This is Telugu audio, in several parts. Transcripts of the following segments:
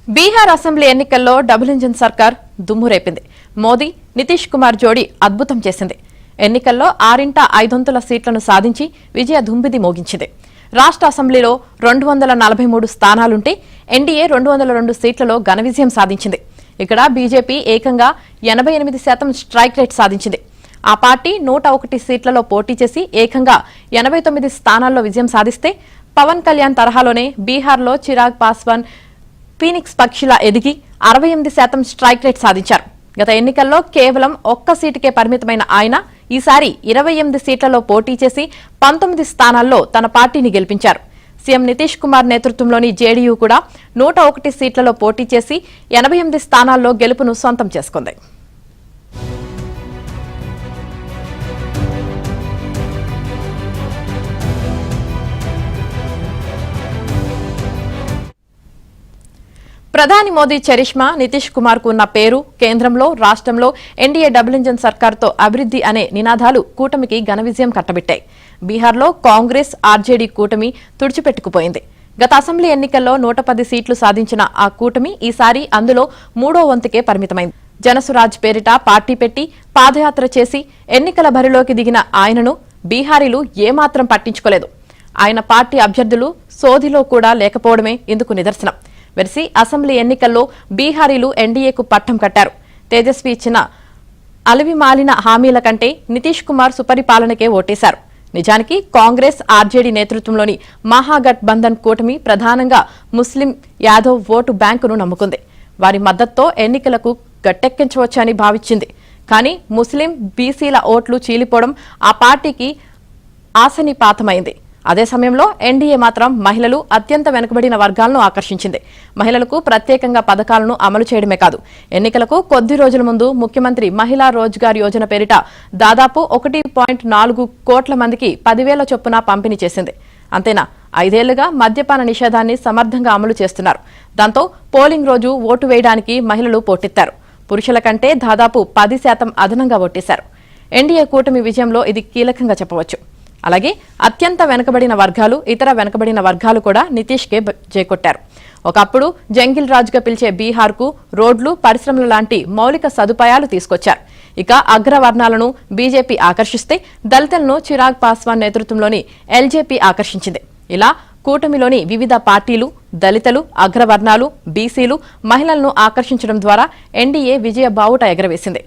బీహార్ అసెంబ్లీ ఎన్నికల్లో డబుల్ ఇంజిన్ సర్కార్ దుమ్ము రేపింది. మోదీ, నితీష్ కుమార్ జోడీ అద్భుతం చేసింది. ఎన్నికల్లో 6/5 సీట్లను సాధించి విజయ దుంబిది మోగించింది. రాష్ట్ర అసెంబ్లీలో 243 స్థానాలుంటే ఎన్డీఏ 202 సీట్లలో ఘన విజయం సాధించింది. ఇక్కడ బీజేపీ ఏకంగా 88% స్ట్రైక్ రేట్ సాధించింది. ఆ పార్టీ 101 సీట్లలో పోటీ చేసి ఏకంగా 89 స్థానాల్లో విజయం సాధిస్తే పవన్ కళ్యాణ్ తరహాలోనే బీహార్లో చిరాగ్ పాస్వాన్ ఫీనిక్స్ పక్షిలా ఎదిగి 68% స్ట్రైక్ రేట్ సాధించారు. గత ఎన్నికల్లో కేవలం ఒక్క సీటుకే పరిమితమైన ఆయన ఈసారి 28 సీట్లలో పోటీ చేసి 19 స్థానాల్లో తన పార్టీని గెలిపించారు. సీఎం నితీష్ కుమార్ నేతృత్వంలోని జేడీయూ కూడా 101 సీట్లలో పోటీ చేసి 88 స్థానాల్లో గెలుపును సొంతం చేసుకుంది. ప్రధాని మోదీ చరిష్మా, నితీష్ కుమార్ కు ఉన్న పేరు, కేంద్రంలో రాష్ట్రంలో ఎన్డీఏ డబుల్ ఇంజిన్ సర్కార్తో అభివృద్ధి అనే నినాదాలు కూటమికి ఘన విజయం కట్టబెట్టాయి. బీహార్లో కాంగ్రెస్ ఆర్జేడీ కూటమి తుడిచిపెట్టుకుపోయింది. గత అసెంబ్లీ ఎన్నికల్లో 110 సీట్లు సాధించిన ఆ కూటమి ఈసారి అందులో 3వ వంతుకే పరిమితమైంది. జనసురాజ్ పేరిట పార్టీ పెట్టి పాదయాత్ర చేసి ఎన్నికల బరిలోకి దిగిన ఆయనను బీహారీలు ఏమాత్రం పట్టించుకోలేదు. ఆయన పార్టీ అభ్యర్థులు సోదిలో కూడా లేకపోవడమే ఇందుకు నిదర్శనం. వెర్సి అసెంబ్లీ ఎన్నికల్లో బీహారీలు ఎన్డీఏకు పట్టం కట్టారు. తేజస్వి ఇచ్చిన అలవిమాలిన హామీల కంటే నితీష్ కుమార్ సుపరిపాలనకే ఓటేశారు. నిజానికి కాంగ్రెస్ ఆర్జేడీ నేతృత్వంలోని మహాగఠ్ బంధన్ కూటమి ప్రధానంగా ముస్లిం యాదవ్ ఓటు బ్యాంకును నమ్ముకుంది. వారి మద్దతుతో ఎన్నికలకు గట్టెక్కించవచ్చని భావించింది. కానీ ముస్లిం, బీసీల ఓట్లు చీలిపోవడం ఆ పార్టీకి ఆశనిపాతమైంది. అదే సమయంలో ఎన్డీఏ మాత్రం మహిళలు, అత్యంత వెనుకబడిన వర్గాలను ఆకర్షించింది. మహిళలకు ప్రత్యేకంగా పథకాలను అమలు చేయడమే కాదు, ఎన్నికలకు కొద్ది రోజుల ముందు ముఖ్యమంత్రి మహిళా రోజ్గార్ యోజన పేరిట దాదాపు 1.4 కోట్ల మందికి 10,000 చొప్పున పంపిణీ చేసింది. అంతేనా, 5 ఏళ్లుగా మద్యపాన నిషేధాన్ని సమర్థంగా అమలు చేస్తున్నారు. దాంతో పోలింగ్ రోజు ఓటు వేయడానికి మహిళలు పోటెత్తారు. పురుషుల కంటే దాదాపు 10% అదనంగా ఓటేశారు. ఎన్డీఏ కూటమి విజయంలో ఇది కీలకంగా చెప్పవచ్చు. అలాగే అత్యంత వెనుకబడిన వర్గాలు, ఇతర వెనుకబడిన వర్గాలు కూడా నితీష్కే చేకొట్టారు. ఒకప్పుడు జంగిల్ రాజ్గా పిలిచే బీహార్కు రోడ్లు, పరిశ్రమల లాంటి మౌలిక సదుపాయాలు తీసుకొచ్చారు. ఇక అగ్రవర్ణాలను బీజేపీ ఆకర్షిస్తే దళితులను చిరాగ్ పాస్వాన్ నేతృత్వంలోని ఎల్జేపీ ఆకర్షించింది. ఇలా కూటమిలోని వివిధ పార్టీలు దళితులు, అగ్రవర్ణాలు, బీసీలు, మహిళలను ఆకర్షించడం ద్వారా ఎన్డీఏ విజయ బావుట ఎగరవేసింది.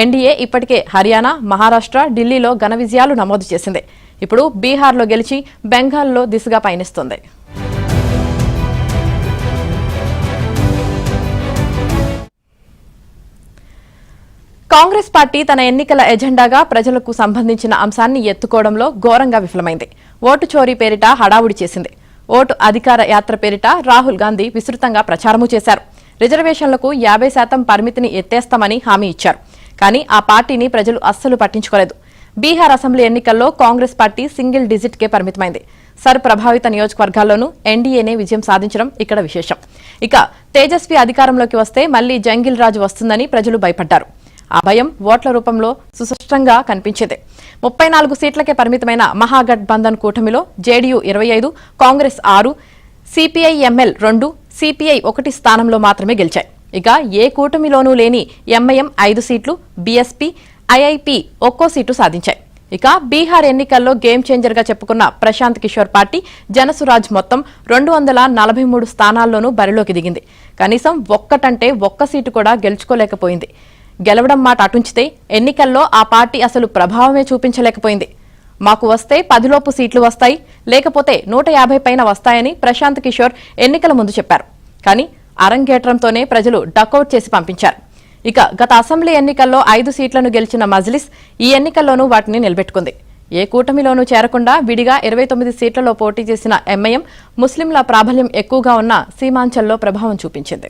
ఎన్డీఏ ఇప్పటికే హర్యానా, మహారాష్ట్ర, ఢిల్లీలో ఘన విజయాలు నమోదు చేసింది. ఇప్పుడు బీహార్లో గెలిచి బెంగాల్లో దిశగా పయనిస్తోంది. కాంగ్రెస్ పార్టీ తన ఎన్నికల ఎజెండాగా ప్రజలకు సంబంధించిన అంశాన్ని ఎత్తుకోవడంలో ఘోరంగా విఫలమైంది. ఓటు చోరీ పేరిట హడావుడి చేసింది. ఓటు అధికార యాత్ర పేరిట రాహుల్ గాంధీ విస్తృతంగా ప్రచారమూ చేశారు. రిజర్వేషన్లకు 50% పరిమితిని ఎత్తేస్తామని హామీ ఇచ్చారు. కానీ ఆ పార్టీని ప్రజలు అస్సలు పట్టించుకోలేదు. బీహార్ అసెంబ్లీ ఎన్నికల్లో కాంగ్రెస్ పార్టీ సింగిల్ డిజిట్కే పరిమితమైంది. సర్ ప్రభావిత నియోజకవర్గాల్లోనూ ఎన్డీఏనే విజయం సాధించడం ఇక్కడ విశేషం. ఇక తేజస్వి అధికారంలోకి వస్తే మళ్లీ జంగిల్ రాజు వస్తుందని ప్రజలు భయపడ్డారు. ఆ భయం ఓట్ల రూపంలో సుస్పష్టంగా కనిపించేది. 34 సీట్లకే పరిమితమైన మహాగఠ్ బంధన్ కూటమిలో జేడీయూ 25, కాంగ్రెస్ 6, సిపిఐ-ఎంఎల్ 2, సిపిఐ 1 స్థానంలో మాత్రమే గెలిచాయి. ఇక ఏ కూటమిలోనూ లేని ఎంఐఎం 5 సీట్లు, బీఎస్పీ, ఐఐపీ ఒక్కో సీటు సాధించాయి. ఇక బీహార్ ఎన్నికల్లో గేమ్ చేంజర్ గా చెప్పుకున్న ప్రశాంత్ కిషోర్ పార్టీ జనసురాజ్ మొత్తం 243 స్థానాల్లోనూ బరిలోకి దిగింది. కనీసం ఒక్క సీటు కూడా గెలుచుకోలేకపోయింది. గెలవడం మాట అటుంచితే ఎన్నికల్లో ఆ పార్టీ అసలు ప్రభావమే చూపించలేకపోయింది. మాకు వస్తే 10 లోపు సీట్లు వస్తాయి, లేకపోతే 150 పైన వస్తాయని ప్రశాంత్ కిషోర్ ఎన్నికల ముందు చెప్పారు. కానీ అరంగేట్రంతోనే ప్రజలు డకౌట్ చేసి పంపించారు. ఇక గత అసెంబ్లీ ఎన్నికల్లో 5 సీట్లను గెలిచిన మజ్లిస్ ఈ ఎన్నికల్లోనూ వాటిని నిలబెట్టుకుంది. ఏ కూటమిలోనూ చేరకుండా విడిగా 29 సీట్లలో పోటీ చేసిన ఎంఐఎం ముస్లింల ప్రాబల్యం ఎక్కువగా ఉన్న సీమాంచల్లో ప్రభావం చూపించింది.